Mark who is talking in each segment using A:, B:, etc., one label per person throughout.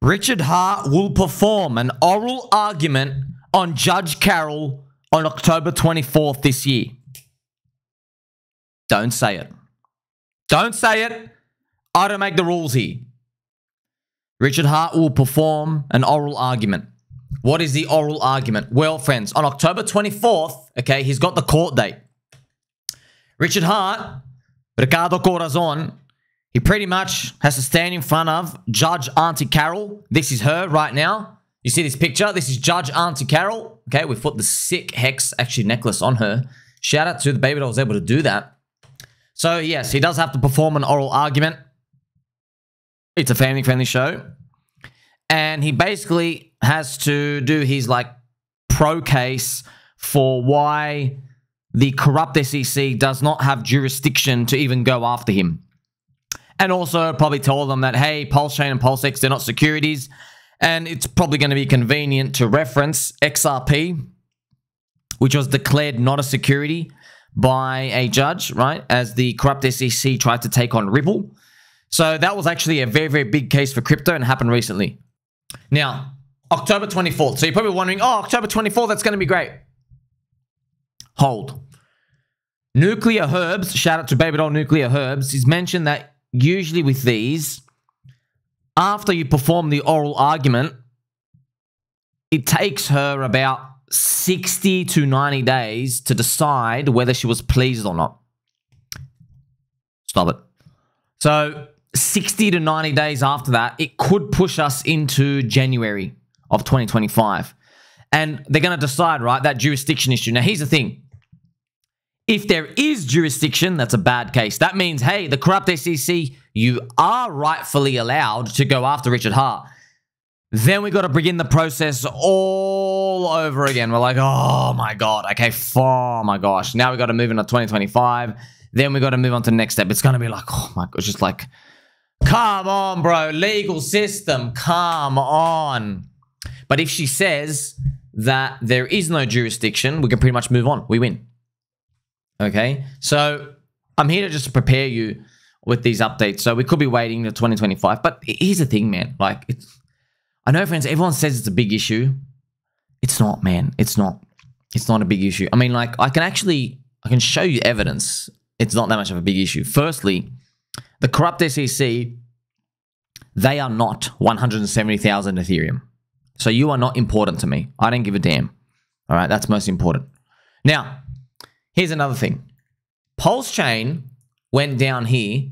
A: Richard Hart will perform an oral argument on Judge Carroll on October 24th this year. Don't say it. Don't say it. I don't make the rules here. Richard Hart will perform an oral argument. What is the oral argument? Well, friends, on October 24th, okay, he's got the court date. Richard Hart, Ricardo Corazon, he pretty much has to stand in front of Judge Auntie Carroll. This is her right now. You see this picture? This is Judge Auntie Carroll. Okay, we've put the sick HEX actually necklace on her. Shout out to the baby that was able to do that. So, yes, he does have to perform an oral argument. It's a family-friendly show. And he basically has to do his, like, pro case for why the corrupt SEC does not have jurisdiction to even go after him. And also probably tell them that, hey, PulseChain and PulseX, they're not securities. And it's probably going to be convenient to reference XRP, which was declared not a security by a judge, right? As the corrupt SEC tried to take on Ripple. So that was actually a very, very big case for crypto and happened recently. Now, October 24th. So you're probably wondering, oh, October 24th, that's going to be great. Hold. Nuclear Herbs, shout out to Baby Doll Nuclear Herbs, he's mentioned that usually with these, after you perform the oral argument, it takes her about 60 to 90 days to decide whether she was pleased or not. Stop it. So 60 to 90 days after that, it could push us into January of 2025. And they're going to decide, right, that jurisdiction issue. Now, here's the thing. If there is jurisdiction, that's a bad case. That means, hey, the corrupt SEC, you are rightfully allowed to go after Richard Hart. Then we got to begin the process all over again. We're like, oh my God. Okay, oh my gosh. Now we got to move into 2025. Then we got to move on to the next step. It's going to be like, oh my gosh, just like, come on, bro. Legal system, come on. But if she says that there is no jurisdiction, we can pretty much move on. We win. Okay, so I'm here to just prepare you with these updates. So we could be waiting to 2025. But here's the thing, man. Like, I know, friends, everyone says it's a big issue. It's not, man. It's not. It's not a big issue. I mean, like, I can show you evidence. It's not that much of a big issue. Firstly, the corrupt SEC, they are not 170,000 Ethereum. So you are not important to me. I don't give a damn. All right, that's most important. Now, here's another thing. PulseChain went down here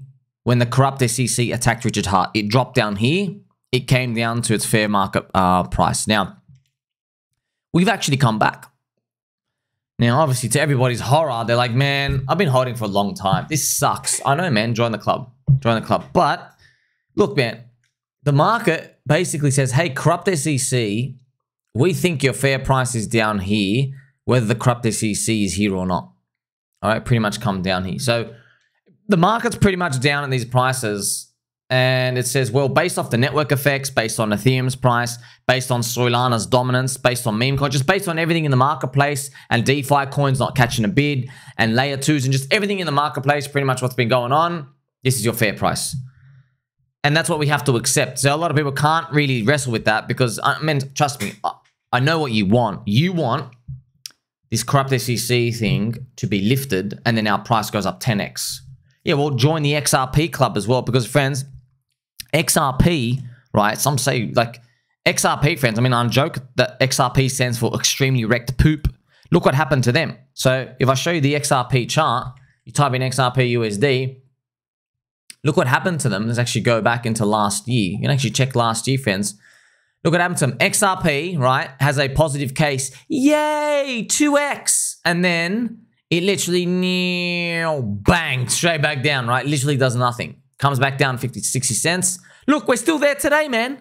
A: when the corrupt SEC attacked Richard Hart. It dropped down here. It came down to its fair market price. Now, we've actually come back. Now, obviously, to everybody's horror, they're like, man, I've been holding for a long time. This sucks. I know, man. Join the club. Join the club. But, look, man, the market basically says, hey, corrupt SEC, we think your fair price is down here, whether the corrupt SEC is here or not. All right, pretty much come down here. So the market's pretty much down at these prices. And it says, well, based off the network effects, based on Ethereum's price, based on Solana's dominance, based on meme coins, just based on everything in the marketplace and DeFi coins not catching a bid and layer 2s and just everything in the marketplace, pretty much what's been going on, this is your fair price. And that's what we have to accept. So a lot of people can't really wrestle with that because, I mean, trust me, I know what you want. You want this corrupt SEC thing to be lifted and then our price goes up 10x. Yeah, well, join the XRP club as well because, friends, XRP, right? Some say, like, XRP, friends, I mean, I joke that XRP stands for extremely wrecked poop. Look what happened to them. So if I show you the XRP chart, you type in XRP USD, look what happened to them. Let's actually go back into last year. You can actually check last year, friends. Look what happened to them. XRP, right, has a positive case. Yay, 2x. And then it literally, bang, straight back down, right? Literally does nothing. Comes back down 50 to 60 cents. Look, we're still there today, man.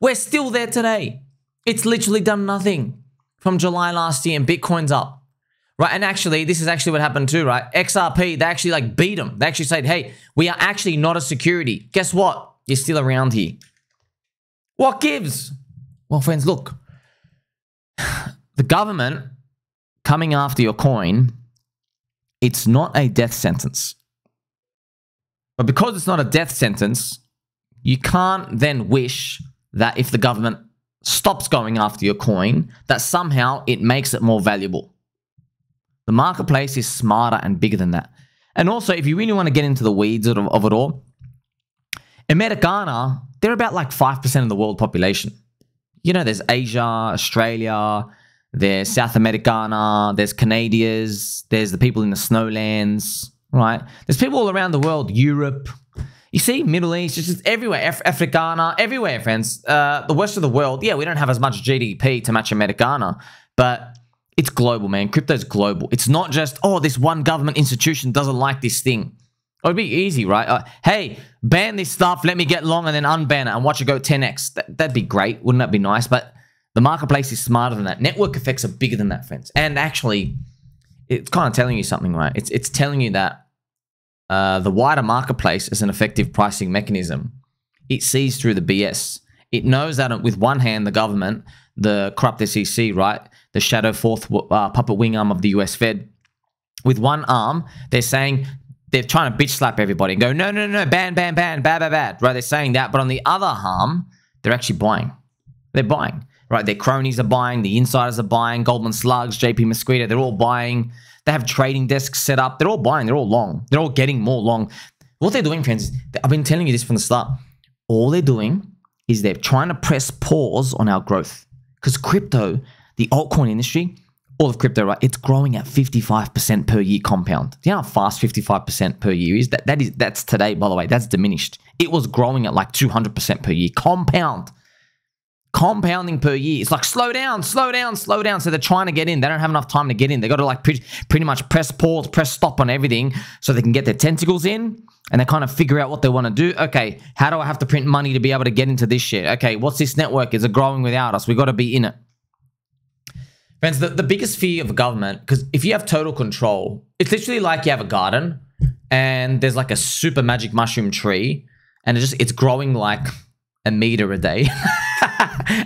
A: We're still there today. It's literally done nothing from July last year and Bitcoin's up. Right, and actually, this is actually what happened too, right? XRP, they actually like beat them. They actually said, hey, we are actually not a security. Guess what? You're still around here. What gives? Well, friends, look. The government coming after your coin, it's not a death sentence. But because it's not a death sentence, you can't then wish that if the government stops going after your coin, that somehow it makes it more valuable. The marketplace is smarter and bigger than that. And also, if you really want to get into the weeds of it all, Americana, they're about like 5% of the world population. You know, there's Asia, Australia, there's South Americana, there's Canadians, there's the people in the snowlands, right? There's people all around the world, Europe. You see, Middle East, it's just everywhere, Africana, everywhere, friends. The rest of the world, yeah, we don't have as much GDP to match Americana, but it's global, man. Crypto's global. It's not just, oh, this one government institution doesn't like this thing. It would be easy, right? Hey, ban this stuff, let me get long and then unban it and watch it go 10x. That'd be great. Wouldn't that be nice? But the marketplace is smarter than that. Network effects are bigger than that, friends. And actually, it's kind of telling you something, right? It's telling you that the wider marketplace is an effective pricing mechanism. It sees through the BS. It knows that with one hand, the government, the corrupt SEC, right? The shadow fourth puppet wing arm of the US Fed. With one arm, they're saying, they're trying to bitch slap everybody and go, no, no, no, ban, ban, ban, bad, bad, bad. Right? They're saying that. But on the other arm, they're actually buying. They're buying. Right? Their cronies are buying. The insiders are buying. Goldman Slugs, JP Mosquito, they're all buying. They have trading desks set up. They're all buying. They're all long. They're all getting more long. What they're doing, friends, I've been telling you this from the start. All they're doing is they're trying to press pause on our growth. Because crypto, the altcoin industry, all of crypto, right? It's growing at 55% per year compound. Do you know how fast 55% per year is? That's today, by the way. That's diminished. It was growing at like 200% per year. Compound. Compounding per year. It's like slow down, slow down, slow down. So they're trying to get in. They don't have enough time to get in. They got to like pretty much press pause, press stop on everything so they can get their tentacles in and they kind of figure out what they want to do. Okay, how do I have to print money to be able to get into this shit? Okay, what's this network? Is it growing without us? We got to be in it. Friends, the biggest fear of a government, because if you have total control, it's literally like you have a garden and there's like a super magic mushroom tree and it's growing like a meter a day.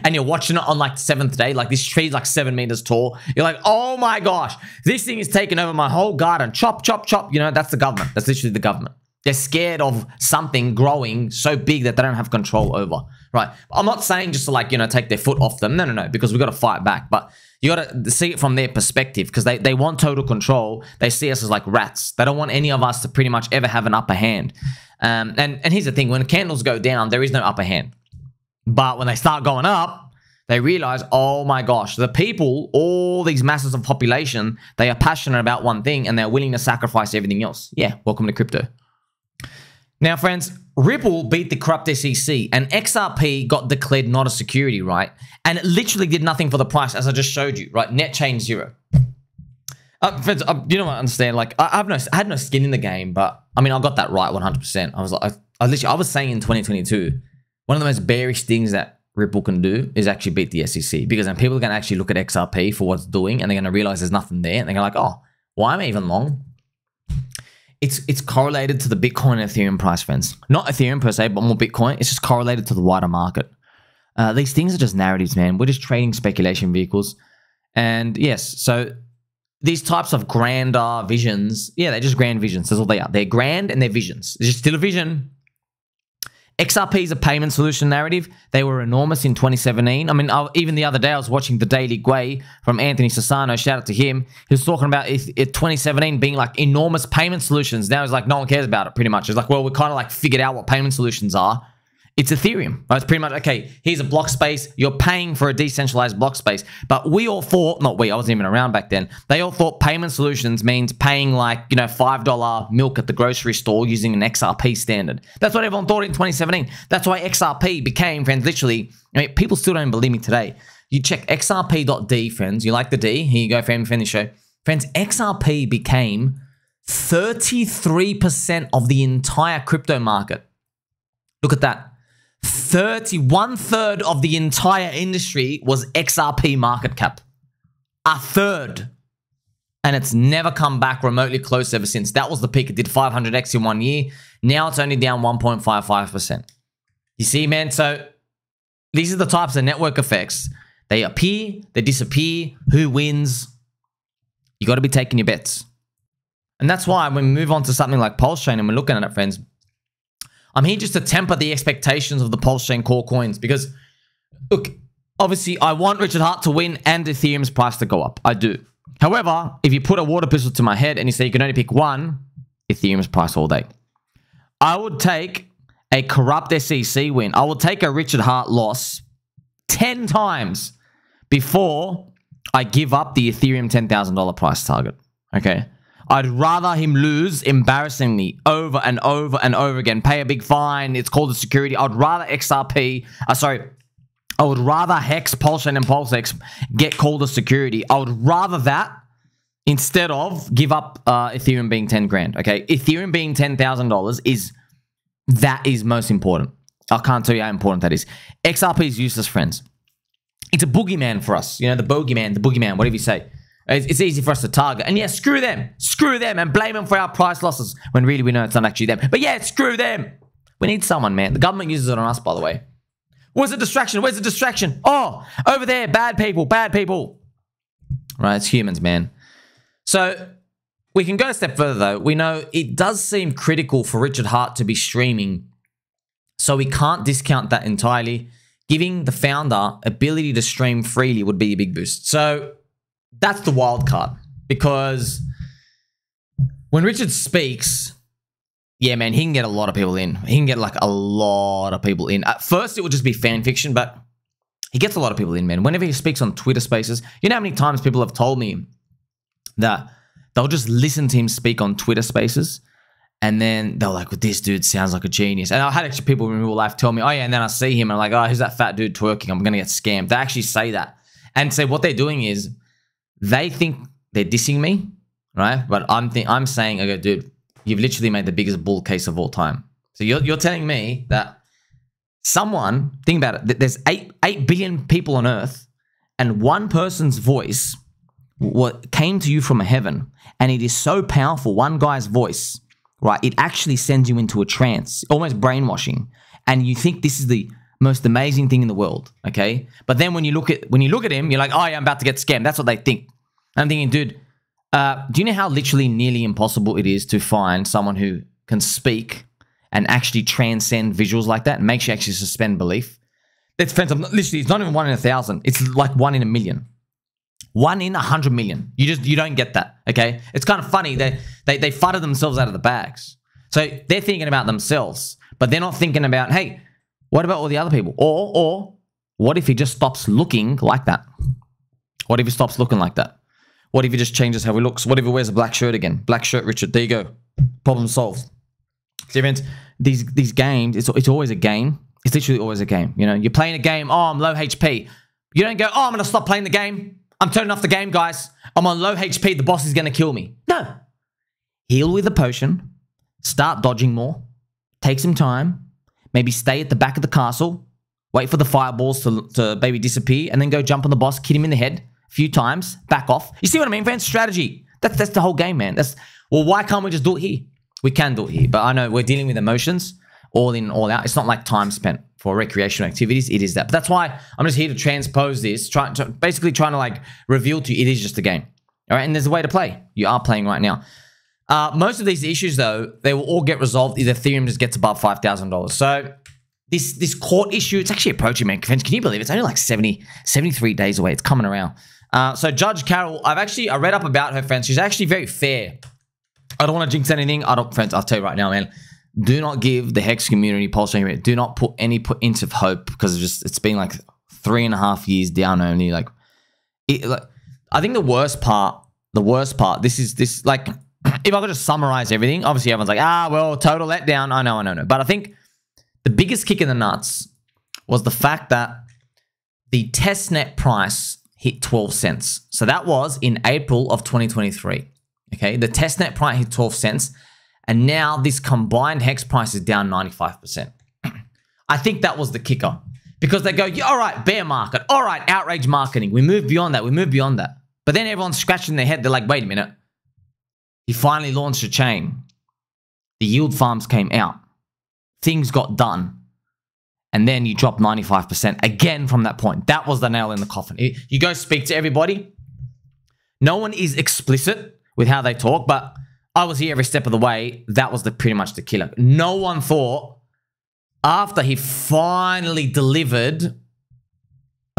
A: And you're watching it on like the 7th day, like this tree's like 7 meters tall. You're like, oh my gosh, this thing is taking over my whole garden. Chop, chop, chop. You know, that's the government. That's literally the government. They're scared of something growing so big that they don't have control over, right? I'm not saying just to like, you know, take their foot off them. No, no, no, because we got to fight back. But you got to see it from their perspective because they want total control. They see us as like rats. They don't want any of us to pretty much ever have an upper hand. And here's the thing. When candles go down, there is no upper hand. But when they start going up, they realize, oh my gosh, the people, all these masses of population, they are passionate about one thing and they're willing to sacrifice everything else. Yeah, welcome to crypto. Now, friends, Ripple beat the corrupt SEC and XRP got declared not a security, right? And it literally did nothing for the price, as I just showed you, right? Net change zero. Friends, you don't understand. Like, I had no skin in the game, but I mean, I got that right 100%. I was like, I was saying in 2022, one of the most bearish things that Ripple can do is actually beat the SEC because then people are going to actually look at XRP for what it's doing and they're going to realize there's nothing there. And they're going to like, oh, why am I even long? It's correlated to the Bitcoin and Ethereum price, friends. Not Ethereum per se, but more Bitcoin. It's just correlated to the wider market. These things are just narratives, man. We're just trading speculation vehicles. And yes, so these types of grander visions, yeah, they're just grand visions. That's all they are. They're grand and they're visions. It's just still a vision. XRP is a payment solution narrative. They were enormous in 2017. I mean, even the other day, I was watching the Daily Gwei from Anthony Sassano. Shout out to him. He was talking about 2017 being like enormous payment solutions. Now he's like, no one cares about it pretty much. It's like, well, we kind of like figured out what payment solutions are. It's Ethereum, right? It's pretty much, okay, here's a block space. You're paying for a decentralized block space. But we all thought, not we, I wasn't even around back then. They all thought payment solutions means paying like, you know, $5 milk at the grocery store using an XRP standard. That's what everyone thought in 2017. That's why XRP became, friends, literally, I mean, people still don't believe me today. You check xrp.d, friends. You like the D? Here you go, friend the show. Friends, XRP became 33% of the entire crypto market. Look at that. 1/3 of the entire industry was XRP market cap. 1/3. And it's never come back remotely close ever since. That was the peak. It did 500x in 1 year. Now it's only down 1.55%. You see, man? So these are the types of network effects. They appear, they disappear. Who wins? You got to be taking your bets. And that's why when we move on to something like PulseChain and we're looking at it, friends, I'm here just to temper the expectations of the PulseChain core coins because look, obviously, I want Richard Hart to win and Ethereum's price to go up. I do. However, if you put a water pistol to my head and you say you can only pick one, Ethereum's price all day. I would take a corrupt SEC win. I will take a Richard Hart loss 10 times before I give up the Ethereum $10,000 price target. Okay? I'd rather him lose embarrassingly over and over and over again. Pay a big fine. It's called a security. I'd rather XRP... I would rather HEX, PulseChain, and PulseX get called a security. I would rather that instead of give up Ethereum being 10 grand. Okay? Ethereum being $10,000 is most important. I can't tell you how important that is. XRP is useless, friends. It's a boogeyman for us. You know, the boogeyman, whatever you say. It's easy for us to target. And yeah, screw them, and blame them for our price losses when really we know it's not actually them. But yeah, screw them. We need someone, man. The government uses it on us, by the way. Where's the distraction? Where's the distraction? Oh, over there, bad people, bad people. Right, it's humans, man. So we can go a step further, though. We know it does seem critical for Richard Hart to be streaming, so we can't discount that entirely. Giving the founder ability to stream freely would be a big boost. So that's the wild card, because when Richard speaks, yeah, man, he can get a lot of people in. He can get like a lot of people in. At first, it would just be fan fiction, but he gets a lot of people in, man. Whenever he speaks on Twitter Spaces, you know how many times people have told me that they'll just listen to him speak on Twitter Spaces, and then they're like, well, this dude sounds like a genius. And I had actually people in real life tell me, oh yeah, and then I see him and I'm like, oh, who's that fat dude twerking? I'm going to get scammed. They actually say that. And so what they're doing is they think they're dissing me, right? But I'm saying, okay, dude, you've literally made the biggest bull case of all time. So you're telling me that someone, think about it, there's 8 billion people on Earth, and one person's voice what came to you from heaven, and it is so powerful, one guy's voice, right? It actually sends you into a trance, almost brainwashing, and you think this is the most amazing thing in the world, okay? But then when you look at him, you're like, oh yeah, I'm about to get scammed. That's what they think. I'm thinking, dude, do you know how literally nearly impossible it is to find someone who can speak and actually transcend visuals like that and makes you actually suspend belief? That's friends. Literally, it's not even 1 in 1,000. It's like 1 in a million. 1 in 100 million. You don't get that, okay? It's kind of funny that they futter themselves out of the bags. So they're thinking about themselves, but they're not thinking about, hey, what about all the other people? Or what if he just stops looking like that? What if he stops looking like that? What if he just changes how he looks? What if he wears a black shirt again? Black shirt, Richard. There you go. Problem solved. See, friends, these games, it's always a game. It's literally always a game. You know, you're playing a game. Oh, I'm low HP. You don't go, oh, I'm going to stop playing the game. I'm turning off the game, guys. I'm on low HP. The boss is going to kill me. No. Heal with a potion. Start dodging more. Take some time. Maybe stay at the back of the castle. Wait for the fireballs to maybe disappear. And then go jump on the boss. Hit him in the head a few times. Back off. You see what I mean, friends? Strategy. That's the whole game, man. Well, why can't we just do it here? We can do it here. But I know we're dealing with emotions. All in, all out. It's not like time spent for recreational activities. It is that. But that's why I'm just here to transpose this, basically trying to like reveal to you it is just a game. All right, and there's a way to play. You are playing right now. Most of these issues, though, they will all get resolved if Ethereum just gets above $5,000. So this court issue, it's actually approaching, man. Can you believe it? It's only like 73 days away. It's coming around. So Judge Carroll, I read up about her, friends. She's actually very fair. I don't want to jinx anything. Friends, I'll tell you right now, man. Do not give the HEX community, PulseChain, do not put any inch of hope, because it's been like 3.5 years down only. Like, I think the worst part, this like, if I could just summarize everything, obviously everyone's like, well, total letdown. I know. But I think the biggest kick in the nuts was the fact that the testnet price hit 12 cents. So that was in April of 2023. Okay, the testnet price hit 12 cents. And now this combined HEX price is down 95%. I think that was the kicker. Because they go, yeah, all right, bear market. All right, outrage marketing. We move beyond that. But then everyone's scratching their head. They're like, wait a minute. He finally launched a chain. The yield farms came out. Things got done. And then you dropped 95% again from that point. That was the nail in the coffin. You go speak to everybody. No one is explicit with how they talk, but I was here every step of the way. That was pretty much the killer. No one thought after he finally delivered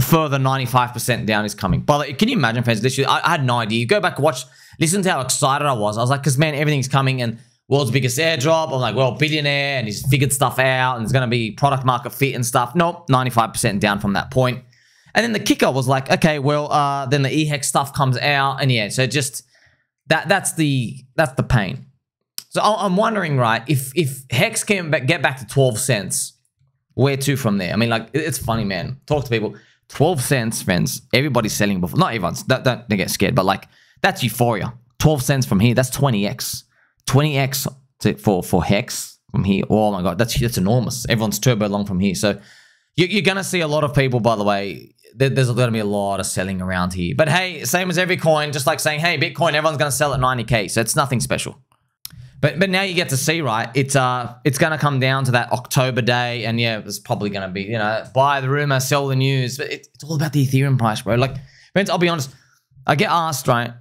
A: further 95% down is coming. But can you imagine, friends? Literally, I had no idea. You go back and watch, listen to how excited I was. I was like, because man, everything's coming and world's biggest airdrop. I'm like, well, billionaire, and he's figured stuff out, and there's going to be product market fit and stuff. Nope, 95% down from that point. And then the kicker was like, okay, well, then the HEX stuff comes out, and yeah, so just that's the pain. So I'm wondering, right, if HEX can get back to 12 cents, where to from there? I mean, like, it's funny, man. Talk to people. 12 cents, friends. Everybody's selling before. Not everyone's. Don't get scared, but like, that's euphoria. 12 cents from here, that's 20x. 20x for HEX from here. Oh my God, that's enormous. Everyone's turbo long from here. So you're going to see a lot of people, by the way, there's going to be a lot of selling around here. But hey, same as every coin, just like saying, hey, Bitcoin, everyone's going to sell at 90K. So it's nothing special. But now you get to see, right, it's going to come down to that October day. And yeah, it's probably going to be, you know, buy the rumor, sell the news. But it's all about the Ethereum price, bro. Like, friends, I'll be honest. I get asked, right,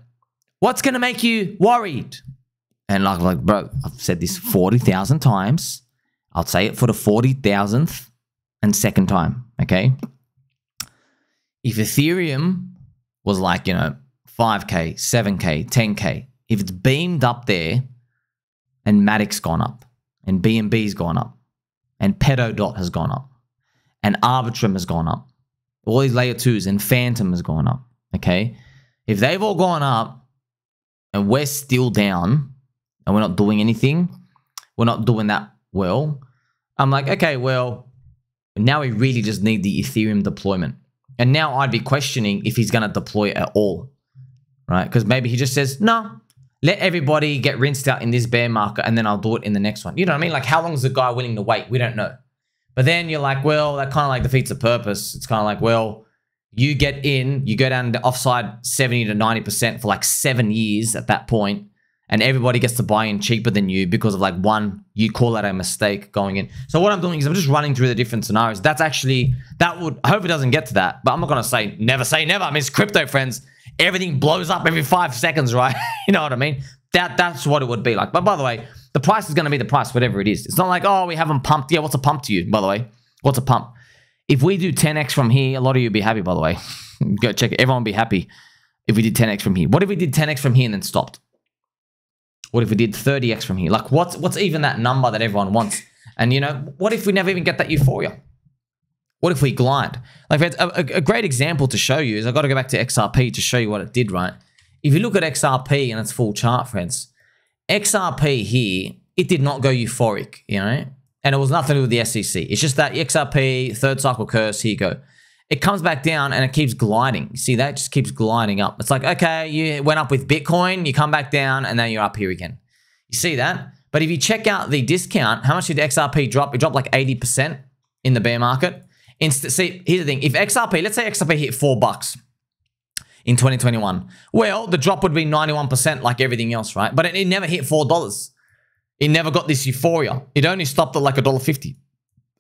A: what's going to make you worried? And like, bro, I've said this 40,000 times. I'll say it for the 40,000th and second time, okay? If Ethereum was like, you know, 5K, 7K, 10K, if it's beamed up there and Matic's gone up and BNB's gone up and Pedodot has gone up and Arbitrum has gone up, all these layer 2s and Phantom has gone up, okay? If they've all gone up and we're still down, and we're not doing anything, we're not doing that well, I'm like, okay, well, now we really just need the Ethereum deployment. And now I'd be questioning if he's going to deploy it at all, right? Because maybe he just says, no, let everybody get rinsed out in this bear market and then I'll do it in the next one. You know what I mean? Like, how long is the guy willing to wait? We don't know. But then you're like, well, that kind of like defeats the purpose. It's kind of like, well, you get in, you go down to offside 70 to 90% for like 7 years at that point, and everybody gets to buy in cheaper than you because of like one, you call that a mistake going in. So what I'm doing is I'm just running through the different scenarios. That's actually, that would, I hope it doesn't get to that, but I'm not going to say never say never. I mean, it's crypto, friends. Everything blows up every 5 seconds, right? You know what I mean? That's what it would be like. But by the way, the price is going to be the price, whatever it is. It's not like, oh, we haven't pumped. Yeah, what's a pump to you, by the way? What's a pump? If we do 10x from here, a lot of you would be happy, by the way. Go check it. Everyone would be happy if we did 10x from here. What if we did 10x from here and then stopped? What if we did 30x from here? Like, what's even that number that everyone wants? And, you know, what if we never even get that euphoria? What if we glide? Like, a great example to show you is I've got to go back to XRP to show you what it did, right? If you look at XRP and its full chart, friends, XRP here, it did not go euphoric, you know? And it was nothing to do with the SEC. It's just that XRP, third cycle curse, here you go. It comes back down and it keeps gliding. You see that? It just keeps gliding up. It's like, okay, you went up with Bitcoin, you come back down, and then you're up here again. You see that? But if you check out the discount, how much did XRP drop? It dropped like 80% in the bear market. See, here's the thing. If XRP, let's say XRP hit $4 in 2021, well, the drop would be 91% like everything else, right? But it never hit $4. It never got this euphoria. It only stopped at like $1.50.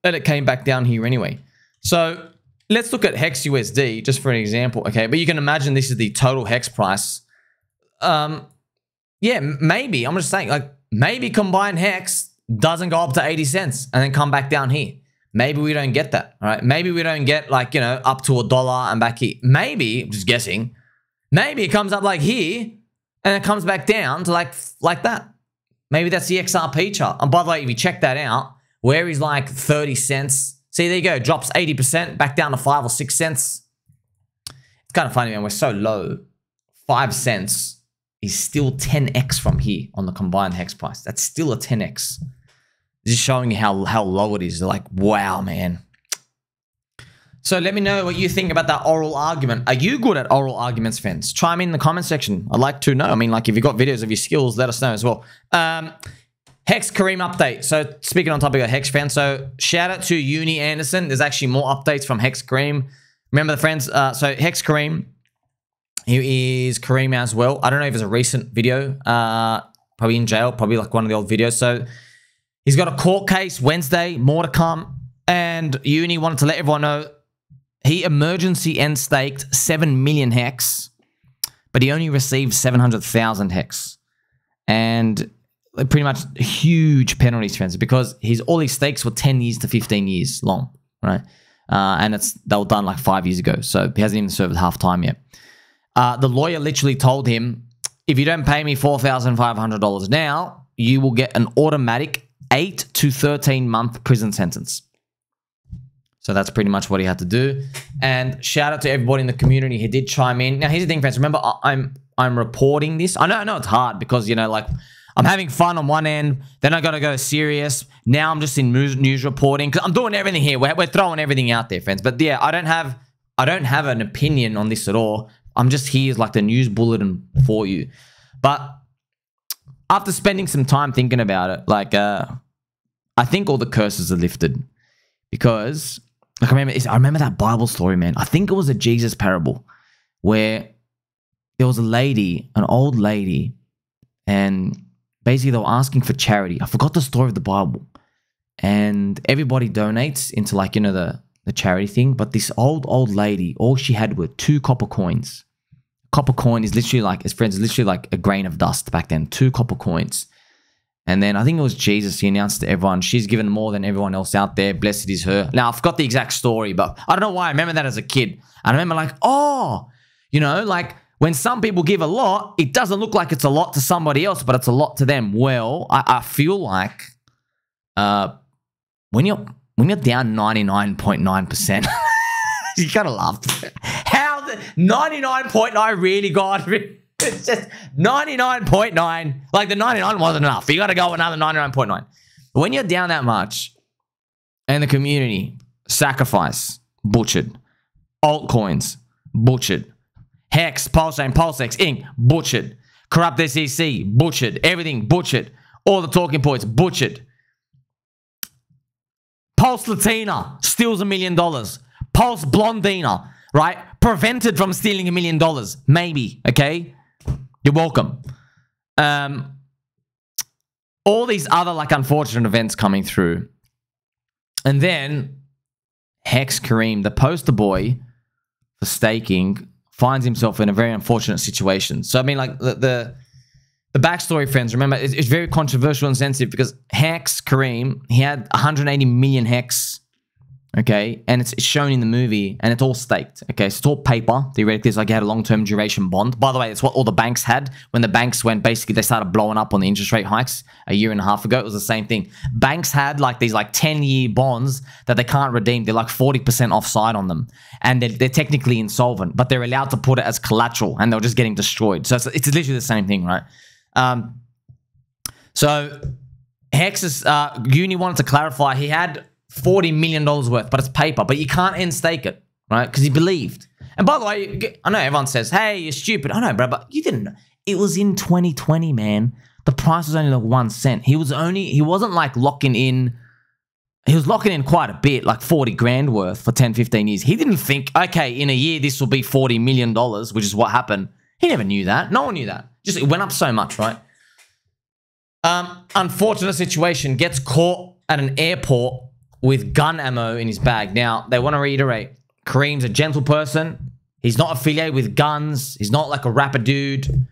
A: And it came back down here anyway. So let's look at HEX USD just for an example, okay? But you can imagine this is the total HEX price. Yeah, maybe. I'm just saying, like, maybe combined HEX doesn't go up to 80 cents and then come back down here. Maybe we don't get that, all right? Maybe we don't get, like, you know, up to $1 and back here. Maybe, I'm just guessing, maybe it comes up like here and it comes back down to like that. Maybe that's the XRP chart. And by the way, if you check that out, where is like 30 cents, see, there you go, drops 80% back down to 5 or 6 cents. It's kind of funny, man. We're so low. 5 cents is still 10x from here on the combined HEX price. That's still a 10x. Just showing you how low it is. They're like, wow, man. So let me know what you think about that oral argument. Are you good at oral arguments, friends? Chime in the comment section. I'd like to know. I mean, like, if you've got videos of your skills, let us know as well. HEX Karim update. So speaking on topic of HEX fans, so shout out to Uni Anderson. There's actually more updates from HEX Karim. Remember the friends, so HEX Karim, he is Karim as well. I don't know if it's a recent video, probably in jail, probably like one of the old videos. So he's got a court case Wednesday, more to come. And Uni wanted to let everyone know he emergency end staked 7 million HEX, but he only received 700,000 HEX. And pretty much huge penalties, friends, because all his stakes were 10 years to 15 years long, right? and they were done like 5 years ago. So he hasn't even served half time yet. The lawyer literally told him, if you don't pay me $4,500 now, you will get an automatic 8 to 13 month prison sentence. So that's pretty much what he had to do. And shout out to everybody in the community who did chime in. Now, here's the thing, friends. Remember, I'm reporting this. I know it's hard because, you know, like, I'm having fun on one end, then I got to go serious. Now I'm just in news reporting because I'm doing everything here. We're throwing everything out there, friends. But yeah, I don't have an opinion on this at all. I'm just here as like the news bulletin for you. But after spending some time thinking about it, like, I think all the curses are lifted because, like, I remember that Bible story, man. I think it was a Jesus parable where there was a lady, an old lady, and basically they were asking for charity. I forgot the story of the Bible. And everybody donates into, like, you know, the charity thing. But this old lady, all she had were 2 copper coins. Copper coin is literally like, his friends, literally like a grain of dust back then. 2 copper coins. And then I think it was Jesus. He announced to everyone, she's given more than everyone else out there. Blessed is her. Now, I forgot the exact story, but I don't know why I remember that as a kid. I remember like, oh, you know, like when some people give a lot, it doesn't look like it's a lot to somebody else, but it's a lot to them. Well, I feel like when you're down 99.9%, you kind of laughed. How the 99.9 really got rid? It's just 99.9. Like the 99 wasn't enough. You got to go another 99.9. When you're down that much and the community, sacrifice, butchered. Altcoins, butchered. HEX, PulseChain, PulseX, Inc., butchered. Corrupt SEC, butchered. Everything, butchered. All the talking points, butchered. Pulse Latina steals $1 million. Pulse Blondina, right? Prevented from stealing $1 million. Maybe, okay? You're welcome. All these other, like, unfortunate events coming through. And then HEX Karim, the poster boy for staking, finds himself in a very unfortunate situation. So, I mean, like, the backstory, friends, remember, it's very controversial and sensitive because HEX Karim, he had 180 million HEX, okay? And it's shown in the movie, and it's all staked, okay? So it's all paper. Theoretically, it's like you had a long-term duration bond. By the way, it's what all the banks had. When the banks went, basically, they started blowing up on the interest rate hikes a year and a half ago. It was the same thing. Banks had, like, these, like, 10-year bonds that they can't redeem. They're, like, 40% offside on them. And they're technically insolvent, but they're allowed to put it as collateral, and they're just getting destroyed. So it's literally the same thing, right? So Hex's uni wanted to clarify he had $40 million worth, but it's paper, but you can't end stake it, right? Because he believed. And by the way, I know everyone says, hey, you're stupid. I know, bro, but you didn't know. It was in 2020, man. The price was only like 1 cent. He wasn't like locking in. He was locking in quite a bit, like 40 grand worth for 10, 15 years. He didn't think, okay, in a year, this will be $40 million, which is what happened. He never knew that. No one knew that. Just, it went up so much, right? Unfortunate situation. Gets caught at an airport with gun ammo in his bag. Now, they want to reiterate, Kareem's a gentle person. He's not affiliated with guns. He's not like a rapper dude.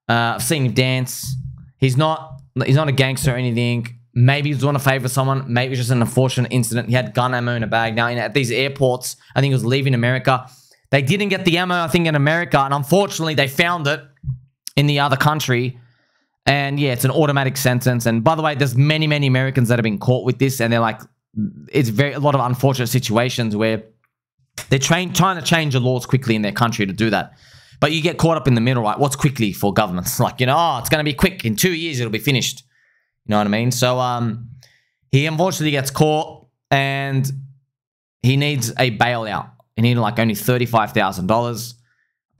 A: I've seen him dance. He's not a gangster or anything. Maybe he's doing a favor for someone. Maybe it's just an unfortunate incident. He had gun ammo in a bag. Now, at these airports, I think he was leaving America. They didn't get the ammo, I think, in America. And unfortunately, they found it in the other country. And yeah, it's an automatic sentence. And by the way, there's many, many Americans that have been caught with this. And they're like, it's a lot of unfortunate situations where they're trying to change the laws quickly in their country to do that. But you get caught up in the middle, right? What's quickly for governments? Like, you know, oh, it's going to be quick. In 2 years, it'll be finished. You know what I mean? So he unfortunately gets caught and he needs a bailout. He needed like only $35,000.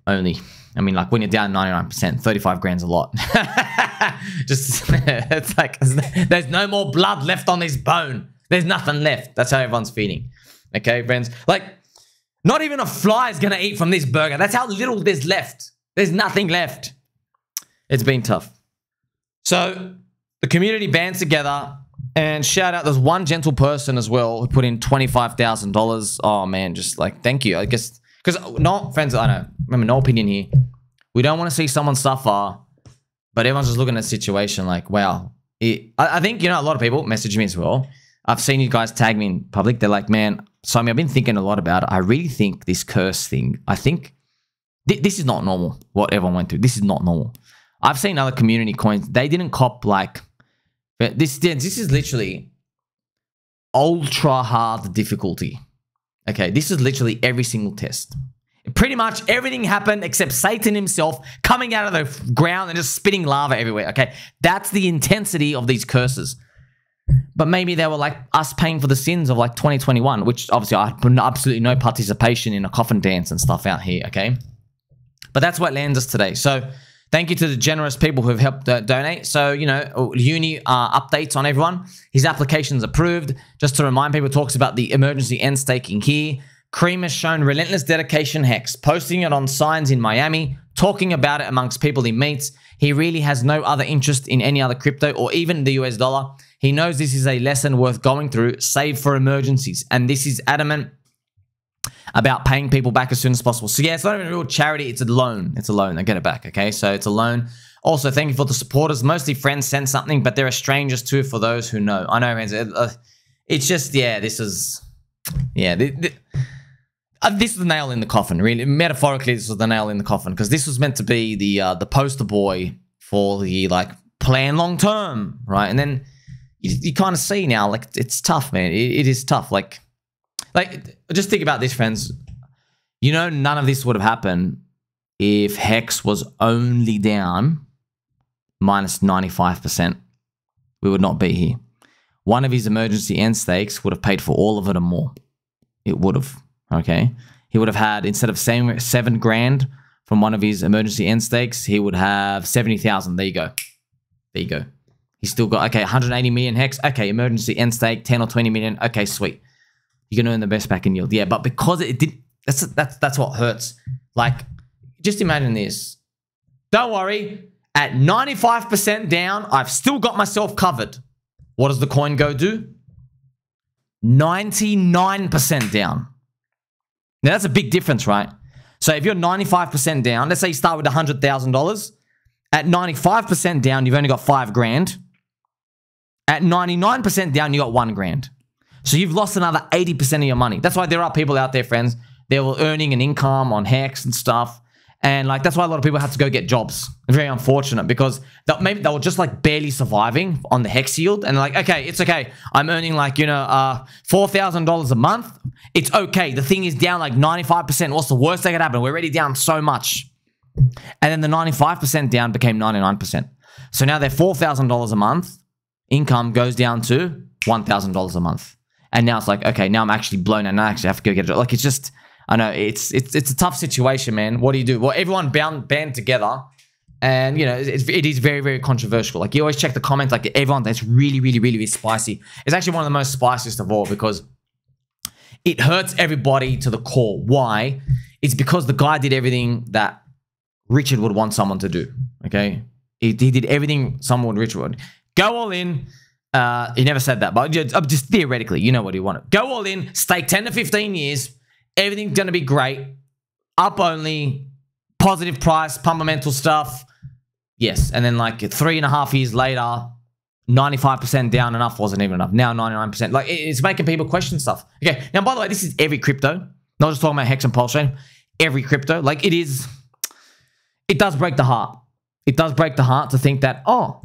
A: Only. I mean, like when you're down 99%, 35 grand's a lot. Just, it's like, there's no more blood left on this bone. There's nothing left. That's how everyone's feeling. Okay, friends? Like, not even a fly is going to eat from this burger. That's how little there's left. There's nothing left. It's been tough. So, the community bands together, and shout out, there's one gentle person as well who put in $25,000. Oh, man, just like, thank you. I guess, because, no, friends, I know, remember, no opinion here. We don't want to see someone suffer, but everyone's just looking at the situation like, wow. I think, you know, a lot of people message me as well. I've seen you guys tag me in public. They're like, man, Simon, I've been thinking a lot about it. I really think this curse thing, I think this is not normal, what everyone went through. This is not normal. I've seen other community coins. They didn't cop like, this is literally ultra hard difficulty. Okay, this is literally every single test. Pretty much everything happened except Satan himself coming out of the ground and just spitting lava everywhere. Okay, that's the intensity of these curses. But maybe they were like us paying for the sins of like 2021, which obviously I had absolutely no participation in a coffin dance and stuff out here, okay? But that's what lands us today. So thank you to the generous people who have helped donate. So, you know, Uni updates on everyone. His application's approved. Just to remind people, talks about the emergency end staking here. Karim has shown relentless dedication HEX, posting it on signs in Miami, talking about it amongst people he meets. He really has no other interest in any other crypto or even the US dollar. He knows this is a lesson worth going through, save for emergencies. And this is adamant about paying people back as soon as possible. So yeah, it's not even a real charity, it's a loan. It's a loan. I get it back, okay? So it's a loan. Also, thank you for the supporters. Mostly friends sent something, but there are strangers too for those who know. I know, man. It's just, yeah, this is... Yeah, this is the nail in the coffin, really. Metaphorically, this was the nail in the coffin because this was meant to be the poster boy for the, like, plan long term, right? And then you kind of see now, like, it's tough, man. It is tough. Like, just think about this, friends. You know, none of this would have happened if HEX was only down minus 95%. We would not be here. One of his emergency end stakes would have paid for all of it and more. It would have, okay? He would have had, instead of $7 grand from one of his emergency end stakes, he would have 70,000. There you go. There you go. He's still got, okay, 180 million HEX. Okay, emergency end stake, 10 or 20 million. Okay, sweet. You can earn the best back in yield. Yeah, but because it did, that's what hurts. Like, just imagine this. Don't worry. At 95% down, I've still got myself covered. What does the coin go do? 99% down. Now, that's a big difference, right? So if you're 95% down, let's say you start with $100,000. At 95% down, you've only got 5 grand. At 99% down, you got 1 grand. So you've lost another 80% of your money. That's why there are people out there, friends, they were earning an income on HEX and stuff. And like, that's why a lot of people have to go get jobs. It's very unfortunate because maybe they were just like barely surviving on the HEX yield. And like, okay, it's okay. I'm earning like, you know, $4,000 a month. It's okay. The thing is down like 95%. What's the worst that could happen? We're already down so much. And then the 95% down became 99%. So now their $4,000 a month income goes down to $1,000 a month. And now it's like, okay, now I'm actually blown and I actually have to go get a job. Like, it's just... I know it's a tough situation, man. What do you do? Well, everyone band together, and you know it is very, very controversial. Like, you always check the comments. Like, everyone, that's really, really, really, really spicy. It's actually one of the most spiciest of all because it hurts everybody to the core. Why? It's because the guy did everything that Richard would want someone to do. Okay, he did everything Richard would. Go all in. He never said that, but just theoretically, you know what he wanted. Go all in. Stake 10 to 15 years. Everything's going to be great. Up only. Positive price. Fundamental stuff. Yes. And then like 3.5 years later, 95% down. Enough wasn't even enough. Now 99%. Like, it's making people question stuff. Okay. Now, by the way, this is every crypto. Not just talking about HEX and PulseChain. Every crypto. Like, it does break the heart. It does break the heart to think that, oh,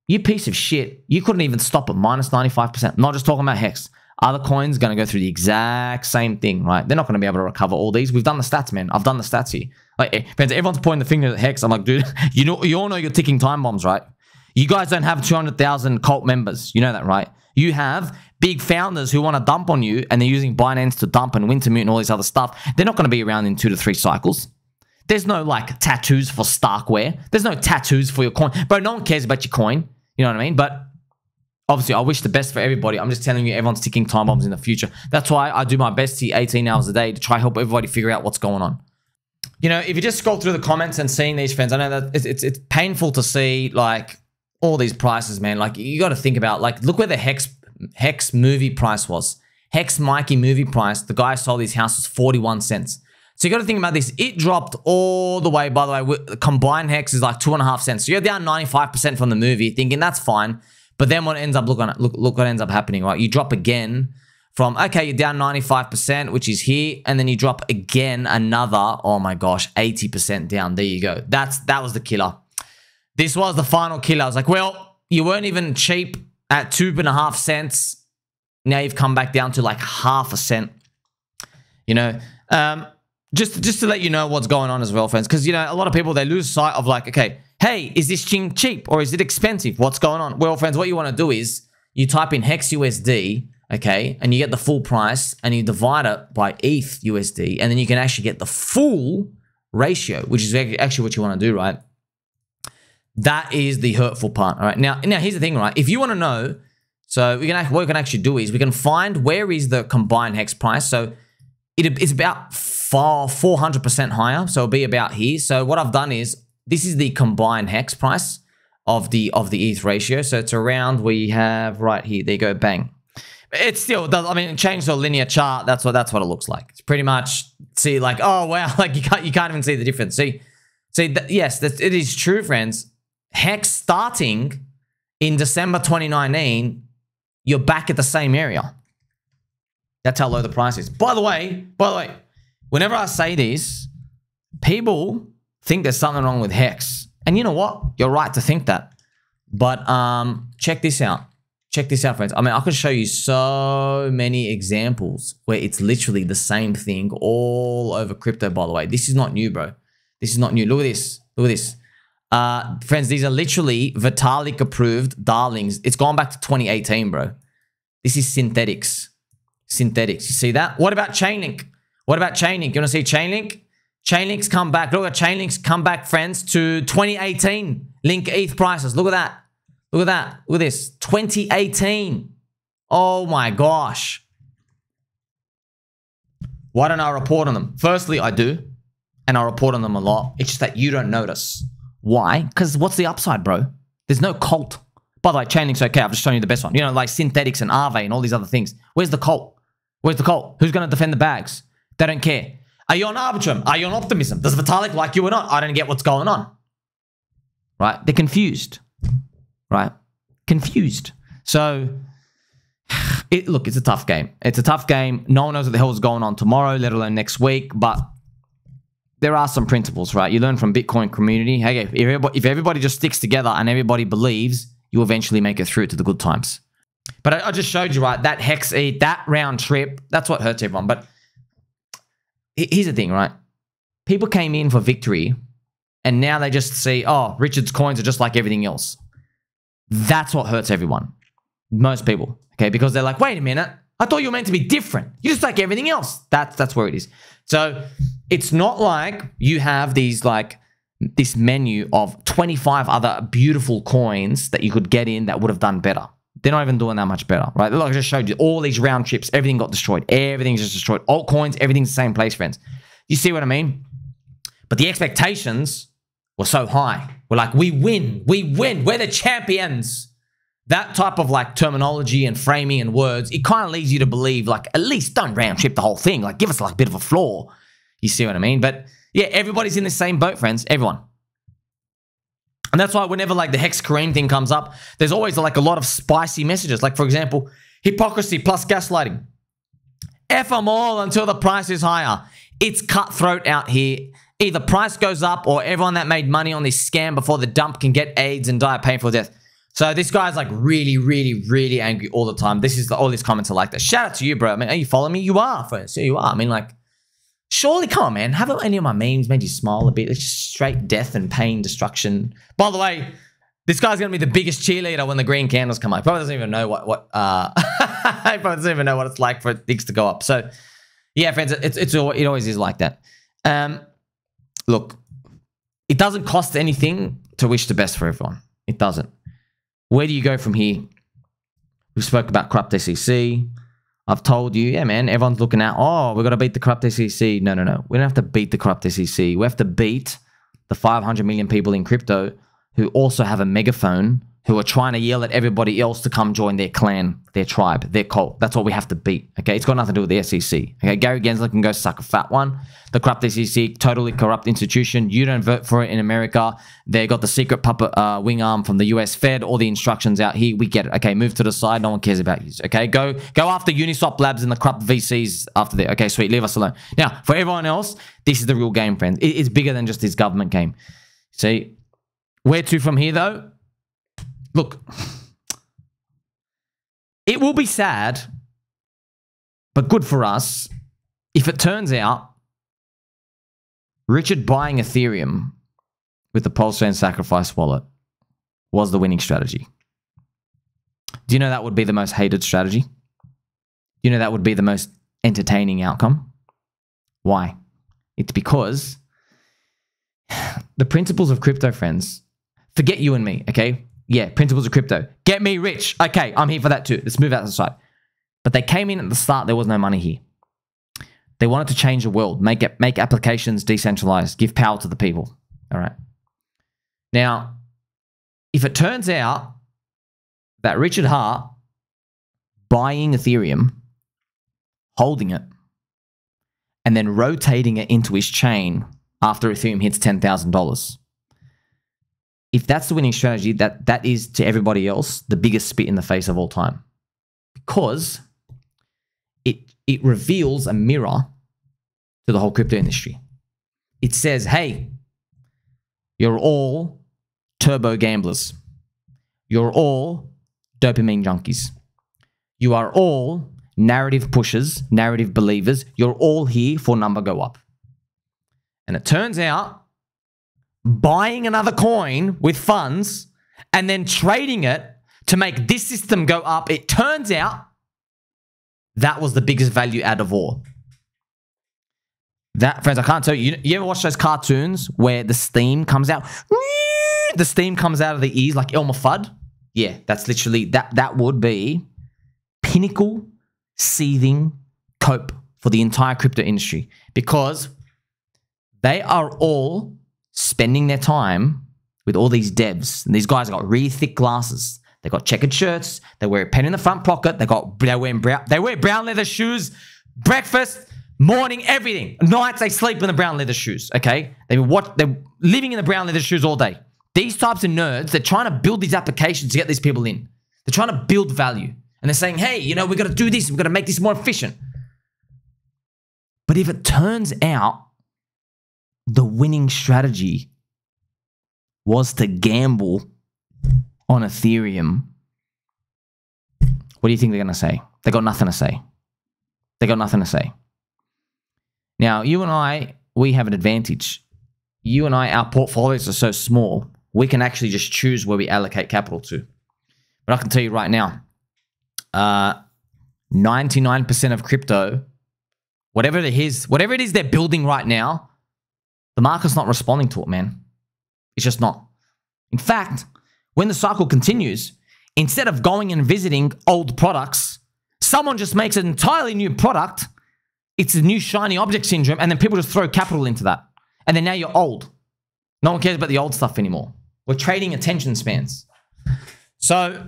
A: you piece of shit. You couldn't even stop at minus 95%. Not just talking about HEX. Other coins going to go through the exact same thing, right? They're not going to be able to recover all these. We've done the stats, man. I've done the stats here. Like, friends, everyone's pointing the finger at HEX. I'm like, dude, you all know you're ticking time bombs, right? You guys don't have 200,000 cult members. You know that, right? You have big founders who want to dump on you, and they're using Binance to dump and Wintermute and all this other stuff. They're not going to be around in 2 to 3 cycles. There's no, like, tattoos for Starkware. There's no tattoos for your coin. Bro, no one cares about your coin. You know what I mean? But obviously, I wish the best for everybody. I'm just telling you, everyone's ticking time bombs in the future. That's why I do my best here 18 hours a day to try help everybody figure out what's going on. You know, if you just scroll through the comments and seeing these, friends, I know that it's painful to see, like, all these prices, man. Like, you got to think about, like, look where the HEX movie price was. HEX Mikey movie price, the guy sold his house was 41 cents. So you got to think about this. It dropped all the way, by the way, combined HEX is like 2.5 cents. So you're down 95% from the movie, thinking that's fine. But then what ends up, look what ends up happening, right? You drop again from, okay, you're down 95%, which is here, and then you drop again another, oh my gosh, 80% down. There you go. That was the killer. This was the final killer. I was like, well, you weren't even cheap at 2.5 cents. Now you've come back down to like half a cent. You know, just to let you know what's going on as well, friends. Because, you know, a lot of people, they lose sight of like, okay, hey, is this thing cheap or is it expensive? What's going on? Well, friends, what you want to do is you type in HEX USD, okay, and you get the full price and you divide it by ETH USD, and then you can actually get the full ratio, which is actually what you want to do, right? That is the hurtful part, all right? Now here's the thing, right? If you want to know, so what we can actually do is we can find where is the combined HEX price. So it's about 400% higher, so it'll be about here. So what I've done is, this is the combined HEX price of the ETH ratio. So it's around, we have right here, there you go, bang. It's still, I mean, change to a linear chart, that's what it looks like. It's pretty much, see, like, oh wow, like you can't even see the difference. See, yes, it is true, friends. HEX starting in December 2019, you're back at the same area. That's how low the price is. By the way, whenever I say this, people think there's something wrong with HEX. And you know what? You're right to think that. But check this out. Check this out, friends. I mean, I could show you so many examples where it's literally the same thing all over crypto, by the way. This is not new, bro. This is not new. Look at this. Look at this. Friends, these are literally Vitalik approved darlings. It's gone back to 2018, bro. This is Syntehtix. Syntehtix. You see that? What about ChainLink? What about ChainLink? You want to see ChainLink? ChainLink's come back. Look at ChainLink's come back, friends, to 2018 Link ETH prices. Look at that. Look at that. Look at this. 2018. Oh my gosh. Why don't I report on them? Firstly, I do. And I report on them a lot. It's just that you don't notice. Why? Because what's the upside, bro? There's no cult. By the way, ChainLink's okay. I've just shown you the best one. You know, like Syntehtix and Aave and all these other things. Where's the cult? Where's the cult? Who's going to defend the bags? They don't care. Are you on Arbitrum? Are you on Optimism? Does Vitalik like you or not? I don't get what's going on. Right? They're confused. Right? Confused. So, look, it's a tough game. It's a tough game. No one knows what the hell is going on tomorrow, let alone next week. But there are some principles, right? You learn from Bitcoin community. Hey, if everybody just sticks together and everybody believes, you eventually make it through to the good times. But I just showed you, right? That HEX, that round trip, that's what hurts everyone. But here's the thing, right? People came in for victory and now they just see, oh, Richard's coins are just like everything else. That's what hurts everyone. Most people, okay? Because they're like, wait a minute, I thought you were meant to be different. You're just like everything else. That's where it is. So it's not like you have these like this menu of 25 other beautiful coins that you could get in that would have done better. They're not even doing that much better, right? Look, I just showed you all these round trips. Everything got destroyed. Everything's just destroyed. Altcoins, everything's the same place, friends. You see what I mean? But the expectations were so high. We're like, we win. We win. We're the champions. That type of like terminology and framing and words, it kind of leads you to believe like, at least don't round trip the whole thing. Like give us like a bit of a floor. You see what I mean? But yeah, everybody's in the same boat, friends. Everyone. And that's why whenever like the HEX Karim thing comes up, there's always like a lot of spicy messages. Like for example, hypocrisy plus gaslighting. F them all until the price is higher. It's cutthroat out here. Either price goes up or everyone that made money on this scam before the dump can get AIDS and die a painful death. So this guy's like really, really, really angry all the time. This is all his comments are like that. Shout out to you, bro. I mean, are you following me? You are, friends. Yeah, you are. I mean, like, surely, come on, man. Haven't any of my memes made you smile a bit? It's just straight death and pain, destruction. By the way, this guy's gonna be the biggest cheerleader when the green candles come up. He probably doesn't even know he probably doesn't even know what it's like for things to go up. So, yeah, friends, it always is like that. Look, it doesn't cost anything to wish the best for everyone. It doesn't. Where do you go from here? We spoke about corrupt SEC. I've told you, yeah, man, everyone's looking at, oh, we've got to beat the corrupt SEC. No, no, no. We don't have to beat the corrupt SEC. We have to beat the 500 million people in crypto who also have a megaphone who are trying to yell at everybody else to come join their clan, their tribe, their cult. That's what we have to beat, okay? It's got nothing to do with the SEC, okay? Gary Gensler can go suck a fat one. The corrupt SEC, totally corrupt institution. You don't vote for it in America. They got the secret puppet wing arm from the US Fed. All the instructions out here. We get it, okay? Move to the side. No one cares about you, okay? Go after Uniswap Labs and the corrupt VCs after that. Okay, sweet. Leave us alone. Now, for everyone else, this is the real game, friends. It's bigger than just this government game. See, where to from here, though? Look, it will be sad, but good for us if it turns out Richard buying Ethereum with the PulseChain sacrifice wallet was the winning strategy. Do you know that would be the most hated strategy? You know that would be the most entertaining outcome? Why? It's because the principles of crypto, friends, forget you and me, okay? Yeah, principles of crypto. Get me rich. Okay, I'm here for that too. Let's move out to the side. But they came in at the start, there was no money here. They wanted to change the world, make applications decentralized, give power to the people. All right. Now, if it turns out that Richard Hart buying Ethereum, holding it, and then rotating it into his chain after Ethereum hits $10,000, if that's the winning strategy, that is to everybody else the biggest spit in the face of all time, because it reveals a mirror to the whole crypto industry. It says, hey, you're all turbo gamblers. You're all dopamine junkies. You are all narrative pushers, narrative believers. You're all here for number go up. And it turns out buying another coin with funds and then trading it to make this system go up, it turns out that was the biggest value add of all. That, friends, I can't tell you. You ever watch those cartoons where the steam comes out? The steam comes out of the ears like Elmer Fudd? Yeah, that's literally, that would be pinnacle seething cope for the entire crypto industry, because they are all spending their time with all these devs, and these guys have got really thick glasses. They got checkered shirts. They wear a pen in the front pocket. They wear brown leather shoes. Breakfast, morning, everything. Nights they sleep in the brown leather shoes. Okay, they're living in the brown leather shoes all day. These types of nerds, they're trying to build these applications to get these people in. They're trying to build value, and they're saying, "Hey, you know, we got to do this. We got to make this more efficient." But if it turns out the winning strategy was to gamble on Ethereum, what do you think they're going to say? They got nothing to say. They got nothing to say. Now, you and I, we have an advantage. You and I, our portfolios are so small, we can actually just choose where we allocate capital to. But I can tell you right now, 99% of crypto, whatever it is they're building right now, the market's not responding to it, man. It's just not. In fact, when the cycle continues, instead of going and visiting old products, someone just makes an entirely new product. It's a new shiny object syndrome, and then people just throw capital into that. And then now you're old. No one cares about the old stuff anymore. We're trading attention spans. So,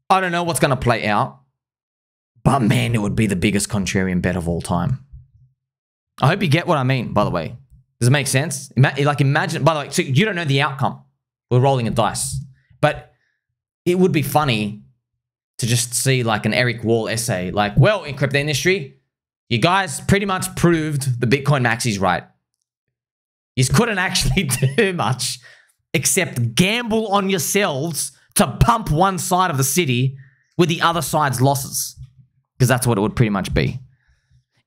A: I don't know what's going to play out, but man, it would be the biggest contrarian bet of all time. I hope you get what I mean, by the way. Does it make sense? Imagine, by the way, so you don't know the outcome. We're rolling a dice. But it would be funny to just see like an Eric Wall essay. Like, well, in crypto industry, you guys pretty much proved the Bitcoin maxis right. You couldn't actually do much except gamble on yourselves to pump one side of the city with the other side's losses. Because that's what it would pretty much be.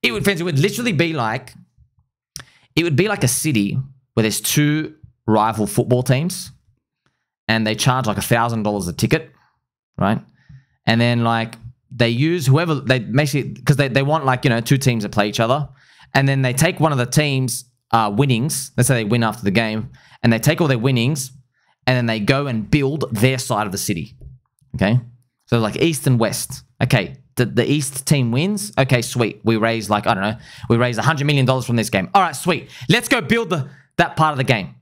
A: It would literally be like, it would be like a city where there's two rival football teams and they charge like $1,000 a ticket, right? And then like they use whoever, they basically, because they want like, you know, two teams that play each other. And then they take one of the teams' winnings, let's say they win after the game, and they take all their winnings and then they go and build their side of the city, okay? So like east and west. Okay, the east team wins. Okay, sweet. We raise like, I don't know, we raise $100 million from this game. All right, sweet. Let's go build that part of the game.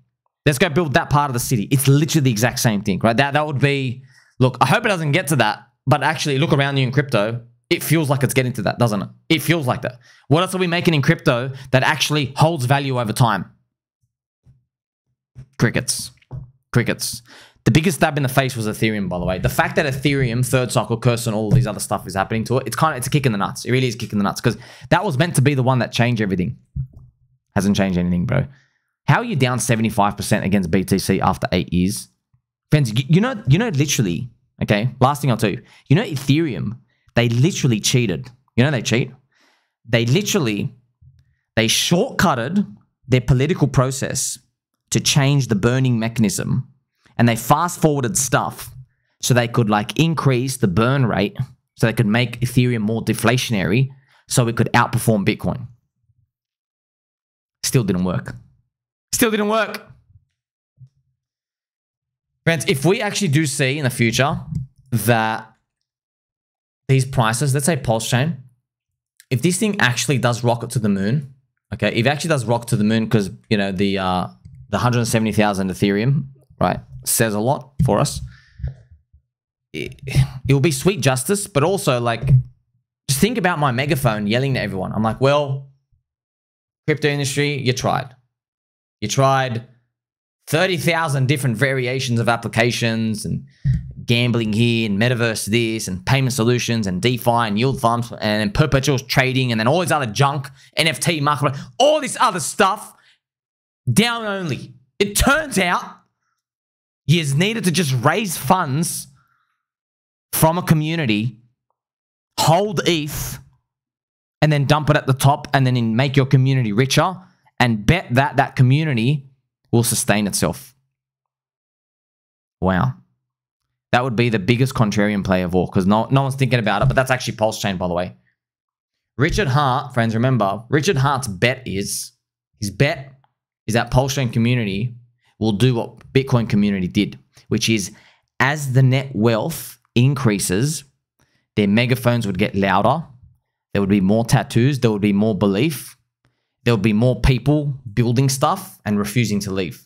A: Let's go build that part of the city. It's literally the exact same thing, right? That would be, look, I hope it doesn't get to that, but actually look around you in crypto. It feels like it's getting to that, doesn't it? It feels like that. What else are we making in crypto that actually holds value over time? Crickets. Crickets. The biggest stab in the face was Ethereum, by the way. The fact that Ethereum, third cycle curse and all these other stuff is happening to it, it's a kick in the nuts. It really is a kick in the nuts because that was meant to be the one that changed everything. Hasn't changed anything, bro. How are you down 75% against BTC after 8 years? Friends, you know, literally, okay, last thing I'll tell you, you know, Ethereum, they literally cheated. You know they cheat? They shortcutted their political process to change the burning mechanism, and they fast-forwarded stuff so they could, like, increase the burn rate so they could make Ethereum more deflationary so it could outperform Bitcoin. Still didn't work. Still didn't work. Friends, if we actually do see in the future that these prices, let's say PulseChain, if this thing actually does rocket to the moon, okay, if it actually does rocket to the moon because, you know, the 170,000 Ethereum, right, says a lot for us. It will be sweet justice, but also, like, just think about my megaphone yelling to everyone. I'm like, well, crypto industry, you tried. You tried 30,000 different variations of applications and gambling here and metaverse this and payment solutions and DeFi and yield farms and perpetual trading and then all this other junk, NFT market, all this other stuff, down only. It turns out you needed to just raise funds from a community, hold ETH, and then dump it at the top and then make your community richer and bet that that community will sustain itself. Wow. That would be the biggest contrarian play of all because no one's thinking about it, but that's actually PulseChain, by the way. Richard Hart, friends, remember, Richard Hart's bet is, his bet is that PulseChain community will do what Bitcoin community did, which is as the net wealth increases, their megaphones would get louder. There would be more tattoos. There would be more belief. There would be more people building stuff and refusing to leave.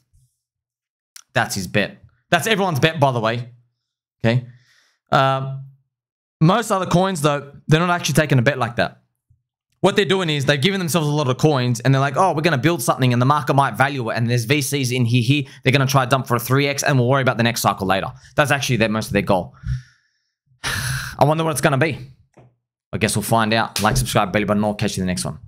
A: That's his bet. That's everyone's bet, by the way. Okay. Most other coins, though, they're not actually taking a bet like that. What they're doing is they've given themselves a lot of coins and they're like, oh, we're going to build something and the market might value it. And there's VCs in here. They're going to try to dump for a 3x and we'll worry about the next cycle later. That's actually most of their goal. I wonder what it's going to be. I guess we'll find out. Like, subscribe, belly button, and I'll catch you in the next one.